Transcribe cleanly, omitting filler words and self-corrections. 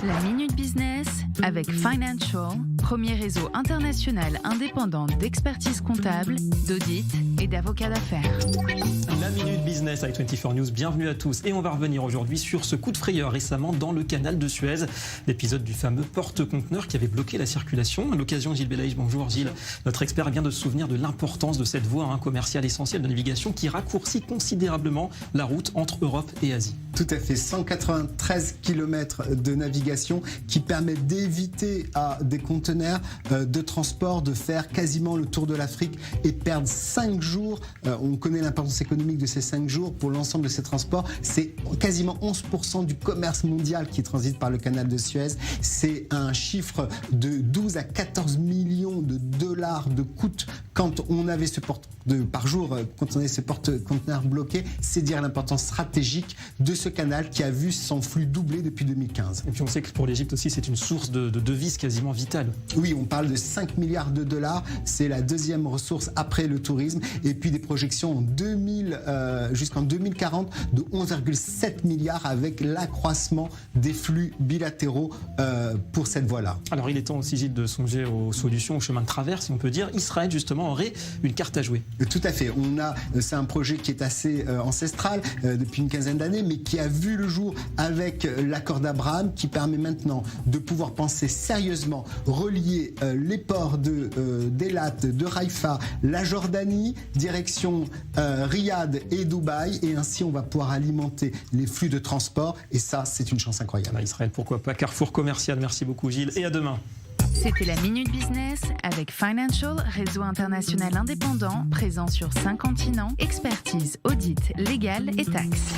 La Minute Business avec Financial, premier réseau international indépendant d'expertise comptable, d'audit et d'avocats d'affaires. La Minute Business avec 24 News, bienvenue à tous. Et on va revenir aujourd'hui sur ce coup de frayeur récemment dans le canal de Suez, l'épisode du fameux porte-conteneur qui avait bloqué la circulation. À l'occasion, Gilles Belaïch, bonjour Gilles. Notre expert vient de se souvenir de l'importance de cette voie commerciale essentielle de navigation qui raccourcit considérablement la route entre Europe et Asie. Tout à fait, 193 km de navigation qui permet d'éviter à des conteneurs de transport de faire quasiment le tour de l'Afrique et perdre 5 jours. On connaît l'importance économique de ces 5 jours pour l'ensemble de ces transports. C'est quasiment 11% du commerce mondial qui transite par le canal de Suez. C'est un chiffre de 12 à 14 millions de dollars de coûts quand on avait ce par jour, quand on avait ce porte-conteneurs bloqué. C'est dire l'importance stratégique de ce canal qui a vu son flux doubler depuis 2015. Et puis on sait que pour l'Égypte aussi, c'est une source de devises quasiment vitale. Oui, on parle de 5 milliards de dollars. C'est la deuxième ressource après le tourisme. Et puis des projections jusqu'en 2040 de 11,7 milliards avec l'accroissement des flux bilatéraux pour cette voie-là. Alors il est temps aussi, Gilles, de songer aux solutions, au chemin de traverse, si on peut dire. Israël, justement, aurait une carte à jouer. Tout à fait. C'est un projet qui est assez ancestral depuis une quinzaine d'années, mais qui a vu le jour avec l'accord d'Abraham, qui permet maintenant de pouvoir penser sérieusement relier les ports d'Eilat, de Haïfa, la Jordanie, direction Riyad et Dubaï, et ainsi on va pouvoir alimenter les flux de transport, et ça c'est une chance incroyable. Israël, pourquoi pas, carrefour commercial. Merci beaucoup Gilles, et à demain. C'était la Minute Business avec Financial, réseau international indépendant, présent sur 5 continents, expertise, audit, légal et taxes.